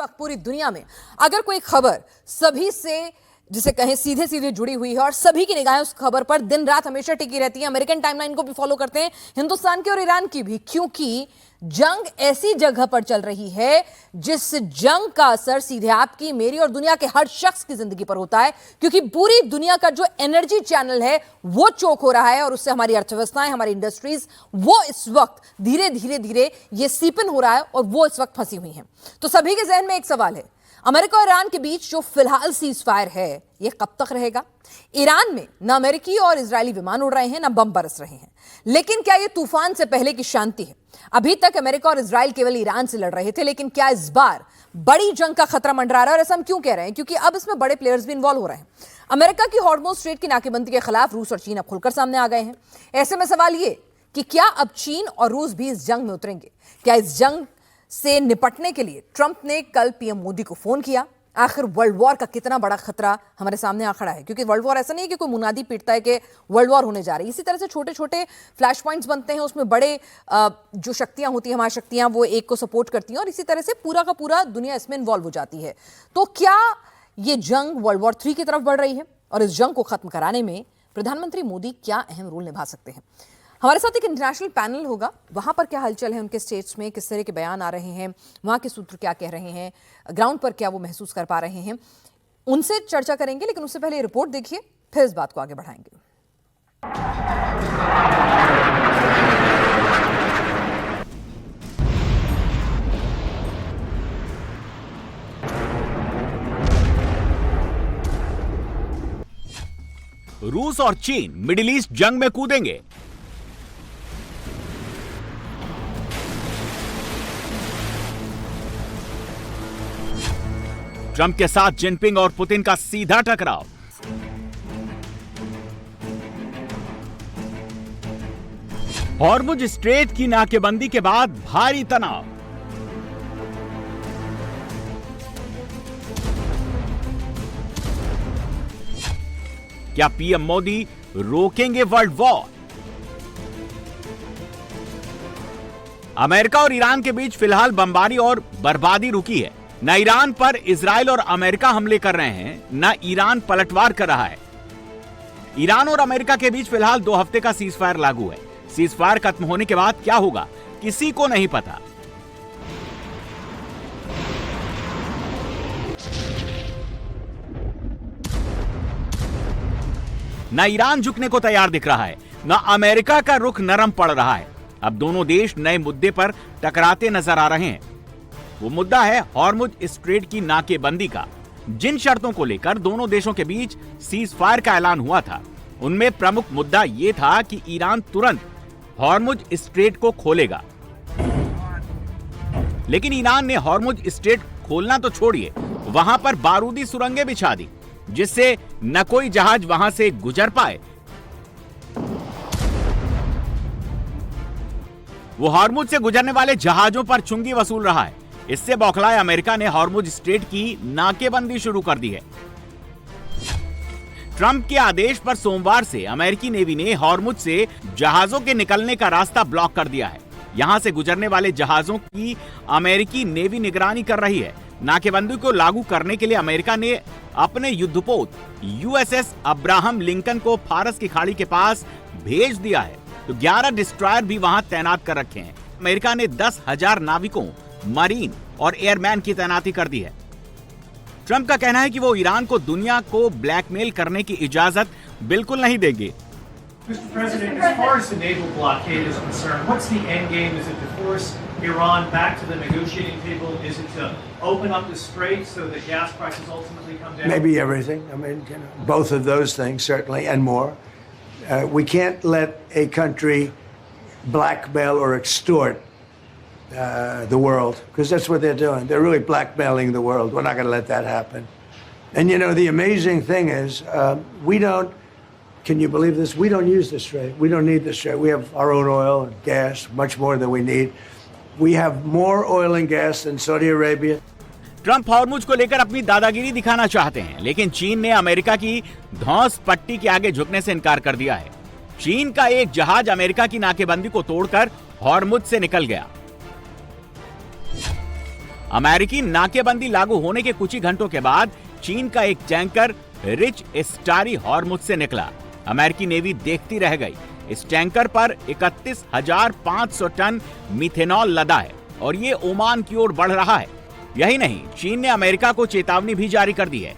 वक्त पूरी दुनिया में अगर कोई खबर सभी से जिसे कहें सीधे सीधे जुड़ी हुई है और सभी की निगाहें उस खबर पर दिन रात हमेशा टिकी रहती है, अमेरिकन टाइमलाइन को भी फॉलो करते हैं, हिंदुस्तान की और ईरान की भी, क्योंकि जंग ऐसी जगह पर चल रही है जिस जंग का असर सीधे आपकी, मेरी और दुनिया के हर शख्स की जिंदगी पर होता है, क्योंकि पूरी दुनिया का जो एनर्जी चैनल है वो चोक हो रहा है और उससे हमारी अर्थव्यवस्थाएं, हमारी इंडस्ट्रीज, वो इस वक्त धीरे धीरे धीरे ये सीपन हो रहा है और वो इस वक्त फंसी हुई हैं। तो सभी के जहन में एक सवाल है, अमेरिका और ईरान के बीच जो फिलहाल सीज फायर है ये कब तक रहेगा? ईरान में न अमेरिकी और इजरायली विमान उड़ रहे हैं, न बम बरस रहे हैं, लेकिन क्या ये तूफान से पहले की शांति है? अभी तक अमेरिका और इजरायल केवल ईरान से लड़ रहे थे, लेकिन क्या इस बार बड़ी जंग का खतरा मंडरा रहा है? और ऐसा हम क्यों कह रहे हैं? क्योंकि अब इसमें बड़े प्लेयर्स भी इन्वॉल्व हो रहे हैं। अमेरिका की हॉर्मुज़ स्ट्रेट की नाकेबंदी के खिलाफ रूस और चीन अब खुलकर सामने आ गए हैं। ऐसे में सवाल ये कि क्या अब चीन और रूस भी इस जंग में उतरेंगे? क्या इस जंग से निपटने के लिए ट्रंप ने कल पीएम मोदी को फोन किया? आखिर वर्ल्ड वॉर का कितना बड़ा खतरा हमारे सामने आ खड़ा है? क्योंकि वर्ल्ड वॉर ऐसा नहीं है कि कोई मुनादी पीटता है कि वर्ल्ड वॉर होने जा रही है। इसी तरह से छोटे छोटे फ्लैश पॉइंट्स बनते हैं, उसमें बड़े जो शक्तियां होती हैं, महाशक्तियां, वो एक को सपोर्ट करती हैं और इसी तरह से पूरा का पूरा दुनिया इसमें इन्वॉल्व हो जाती है। तो क्या ये जंग वर्ल्ड वॉर 3 की तरफ बढ़ रही है? और इस जंग को खत्म कराने में प्रधानमंत्री मोदी क्या अहम रोल निभा सकते हैं? हमारे साथ एक इंटरनेशनल पैनल होगा, वहां पर क्या हलचल है उनके स्टेट्स में, किस तरह के बयान आ रहे हैं, वहां के सूत्र क्या कह रहे हैं, ग्राउंड पर क्या वो महसूस कर पा रहे हैं, उनसे चर्चा करेंगे। लेकिन उससे पहले रिपोर्ट देखिए, फिर इस बात को आगे बढ़ाएंगे। रूस और चीन मिडिल ईस्ट जंग में कूदेंगे। ट्रंप के साथ जिनपिंग और पुतिन का सीधा टकराव। हॉर्मुज स्ट्रेट की नाकेबंदी के बाद भारी तनाव। क्या पीएम मोदी रोकेंगे वर्ल्ड वॉर? अमेरिका और ईरान के बीच फिलहाल बमबारी और बर्बादी रुकी है। न ईरान पर इजराइल और अमेरिका हमले कर रहे हैं, न ईरान पलटवार कर रहा है। ईरान और अमेरिका के बीच फिलहाल 2 हफ्ते का सीज फायर लागू है। सीज फायर खत्म होने के बाद क्या होगा, किसी को नहीं पता। न ईरान झुकने को तैयार दिख रहा है, न अमेरिका का रुख नरम पड़ रहा है। अब दोनों देश नए मुद्दे पर टकराते नजर आ रहे हैं। वो मुद्दा है हॉर्मुज स्ट्रेट की नाकेबंदी का। जिन शर्तों को लेकर दोनों देशों के बीच सीज फायर का ऐलान हुआ था, उनमें प्रमुख मुद्दा यह था कि ईरान तुरंत हॉर्मुज स्ट्रेट को खोलेगा। लेकिन ईरान ने हॉर्मुज स्ट्रेट खोलना तो छोड़िए, वहां पर बारूदी सुरंगें बिछा दी, जिससे न कोई जहाज वहां से गुजर पाए। वो हॉर्मुज से गुजरने वाले जहाजों पर चुंगी वसूल रहा है। इससे बौखलाए अमेरिका ने हॉर्मुज स्ट्रेट की नाकेबंदी शुरू कर दी है। ट्रंप के आदेश पर सोमवार से अमेरिकी नेवी ने हॉर्मुज से जहाजों के निकलने का रास्ता ब्लॉक कर दिया है। यहां से गुजरने वाले जहाजों की अमेरिकी नेवी निगरानी कर रही है। नाकेबंदी को लागू करने के लिए अमेरिका ने अपने युद्धपोत यूएसएस अब्राहम लिंकन को फारस की खाड़ी के पास भेज दिया है, तो 11 डिस्ट्रॉयर भी वहां तैनात कर रखे हैं। अमेरिका ने 10,000 नाविकों, मरीन और एयरमैन की तैनाती कर दी है। ट्रंप का कहना है कि वो ईरान को दुनिया को ब्लैकमेल करने की इजाजत बिल्कुल नहीं देंगे। Mr. President, as far as the naval blockade is concerned, what's the end game? Is it to force Iran back to the negotiating table? Is it to open up the strait so that gas prices ultimately come down? Maybe everything. I mean, both of those things, certainly, and more. We can't let a country blackmail or extort the world, because that's what they're doing. They're really blackmailing the world. We're not going to let that happen. And, you know, the amazing thing is we don't, can you believe this? We don't use the strait. We don't need the strait. We have our own oil and gas, much more than we need. We have more oil and gas than Saudi Arabia. Trump Hormuz को लेकर अपनी दादागिरी दिखाना चाहते हैं, लेकिन चीन ने अमेरिका की धौंस पट्टी के आगे झुकने से इनकार कर दिया है। चीन का एक जहाज अमेरिका की नाकेबंदी को तोड़कर हॉर्मुज से निकल गया। अमेरिकी नाकेबंदी लागू होने के कुछ ही घंटों के बाद चीन का एक टैंकर रिच स्टारी हॉर्मुज से निकला। अमेरिकी नेवी देखती रह गई। इस टैंकर पर 31,500 टन मिथेनॉल लदा है और ये ओमान की ओर बढ़ रहा है। यही नहीं, चीन ने अमेरिका को चेतावनी भी जारी कर दी है।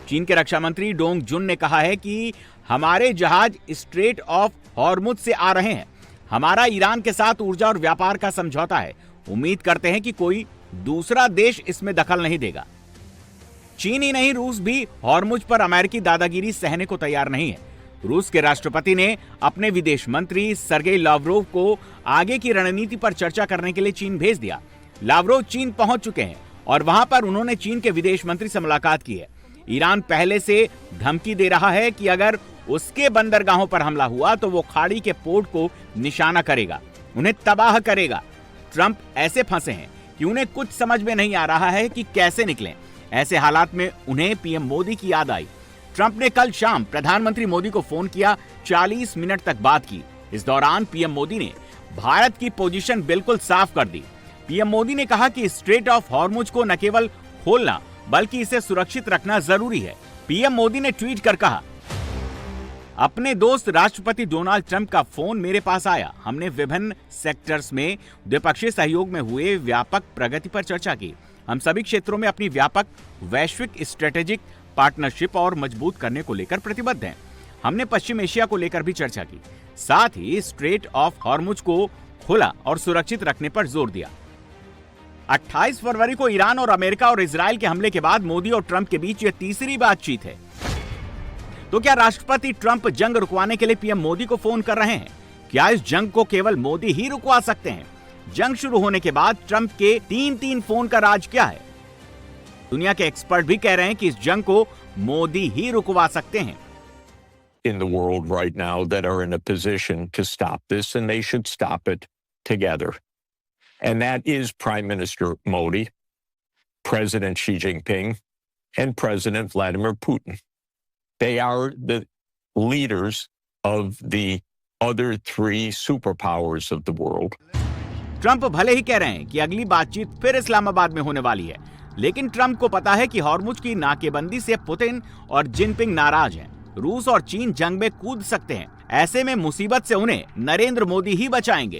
चीन के रक्षा मंत्री डोंग जुन ने कहा है कि हमारे जहाज स्ट्रेट ऑफ हॉर्मुज से आ रहे हैं। हमारा ईरान के साथ ऊर्जा और व्यापार का समझौता है। उम्मीद करते हैं कि कोई दूसरा देश इसमें दखल नहीं देगा। चीन ही नहीं, रूस भी हॉर्मुज पर अमेरिकी दादागिरी सहने को तैयार नहीं है। रूस के राष्ट्रपति ने अपने विदेश मंत्री सर्गेई लावरोव को आगे की रणनीति पर चर्चा करने के लिए चीन भेज दिया। लावरोव चीन पहुंच चुके हैं और वहां पर उन्होंने चीन के विदेश मंत्री से मुलाकात की है। ईरान पहले से धमकी दे रहा है कि अगर उसके बंदरगाहों पर हमला हुआ तो वो खाड़ी के पोर्ट को निशाना करेगा, उन्हें तबाह करेगा। ट्रंप ऐसे फंसे हैं कि उन्हें कुछ समझ में नहीं आ रहा है कि कैसे निकलें। ऐसे हालात में उन्हें पीएम मोदी की याद आई। ट्रंप ने कल शाम प्रधानमंत्री मोदी को फोन किया, 40 मिनट तक बात की। इस दौरान पीएम मोदी ने भारत की पोजीशन बिल्कुल साफ कर दी। पीएम मोदी ने कहा कि स्ट्रेट ऑफ हॉर्मुज को न केवल खोलना बल्कि इसे सुरक्षित रखना जरूरी है। पीएम मोदी ने ट्वीट कर कहा, अपने दोस्त राष्ट्रपति डोनाल्ड ट्रंप का फोन मेरे पास आया। हमने विभिन्न सेक्टर्स में द्विपक्षीय सहयोग में हुए व्यापक प्रगति पर चर्चा की। हम सभी क्षेत्रों में अपनी व्यापक वैश्विक स्ट्रेटेजिक पार्टनरशिप और मजबूत करने को लेकर प्रतिबद्ध हैं। हमने पश्चिम एशिया को लेकर भी चर्चा की। साथ ही स्ट्रेट ऑफ हॉर्मुज को खुला और सुरक्षित रखने पर जोर दिया। 28 फरवरी को ईरान और अमेरिका और इजराइल के हमले के बाद मोदी और ट्रंप के बीच यह तीसरी बातचीत है। तो क्या राष्ट्रपति ट्रंप जंग रुकवाने के लिए पीएम मोदी को फोन कर रहे हैं? क्या इस जंग को केवल मोदी ही रुकवा सकते हैं? जंग शुरू होने के बाद ट्रंप के 3 फोन का राज क्या है? दुनिया के एक्सपर्ट भी कह रहे हैं कि इस जंग को मोदी ही रुकवा सकते हैं। In the world right now that are in a position to stop this, and they should stop it together. And that is Prime Minister Modi, President Xi Jinping, and President Vladimir Putin. They are the leaders of the other 3 superpowers of the world. Trump भले ही कह रहे हैं कि अगली बातचीत फिर इस्लामाबाद में होने वाली है, लेकिन ट्रंप को पता है कि हॉर्मुज की नाकेबंदी से पुतिन और जिनपिंग नाराज हैं। रूस और चीन जंग में कूद सकते हैं। ऐसे में मुसीबत से उन्हें नरेंद्र मोदी ही बचाएंगे।